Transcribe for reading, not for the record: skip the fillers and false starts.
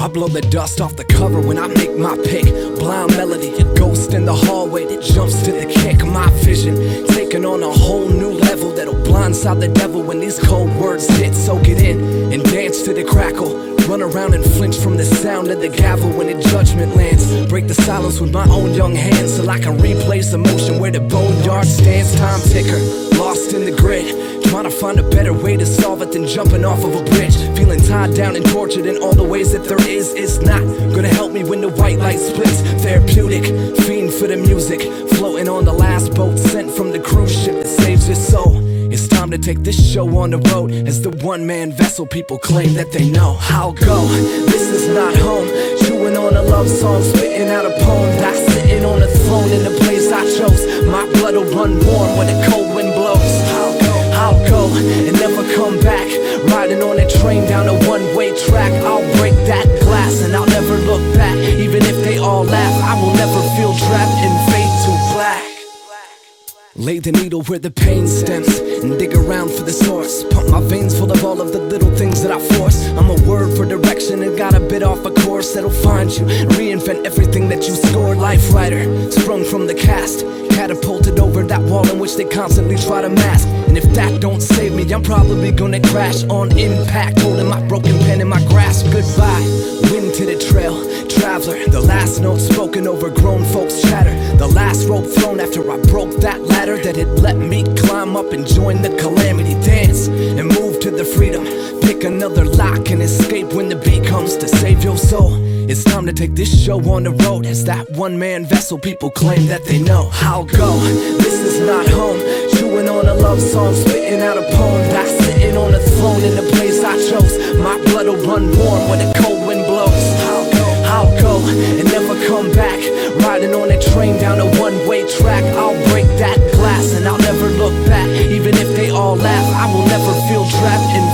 I blow the dust off the cover when I make my pick. Blind melody, a ghost in the hallway that jumps to the kick. My vision taking on a whole new level that'll blindside the devil when these cold words hit. Soak it in and dance to the crackle. Run around and flinch from the sound of the gavel when the judgment lands. Break the silence with my own young hands till I can replace emotion where the boneyard stands. Time ticker, lost in the grid, trying to find a better way to solve it than jumping off of a bridge. Feeling tied down and tortured in all the ways that there is. It's not gonna help me when the white light splits. Therapeutic, fiend for the music, floating on the last boat sent from the cruise ship that saves your soul. It's time to take this show on the road as the one-man vessel people claim that they know. I'll go, this is not home. Chewing on a love song, spitting out a poem. Not sitting on a throne in the place I chose. My blood will run warm when the cold wind blows. I'll go and never come back. Riding on a train down a one-way track. I'll break that glass and I'll never look back. Even if they all laugh, I will never feel trapped and fade to black. Lay the needle where the pain stems and dig around for the source. Pump my veins full of all of the little things that I force. I'm a word for direction and got a bit off a course that'll find you. Reinvent everything that you scored. Life writer, sprung from the cast, catapulted over that wall in which they constantly try to mask. And if that don't save me, I'm probably gonna crash on impact, holding my broken pen in my grasp. Goodbye, wind to the trail, traveler. The last note spoken over grown folks' chatter. The last rope thrown after I broke that ladder that had let me climb up and join the calamity. Dance and move to the freedom. Pick another lock and escape when the beat comes to save your soul. It's time to take this show on the road as that one-man vessel people claim that they know. I'll go, this is not home. Chewing on a love song, spitting out a poem. Not sitting on a throne in the place I chose. My blood will run warm when the cold wind blows. I'll go and never come back. Riding on a train down a one-way track. I'll break that glass and I'll never look back. Even if they all laugh, I will never feel trapped in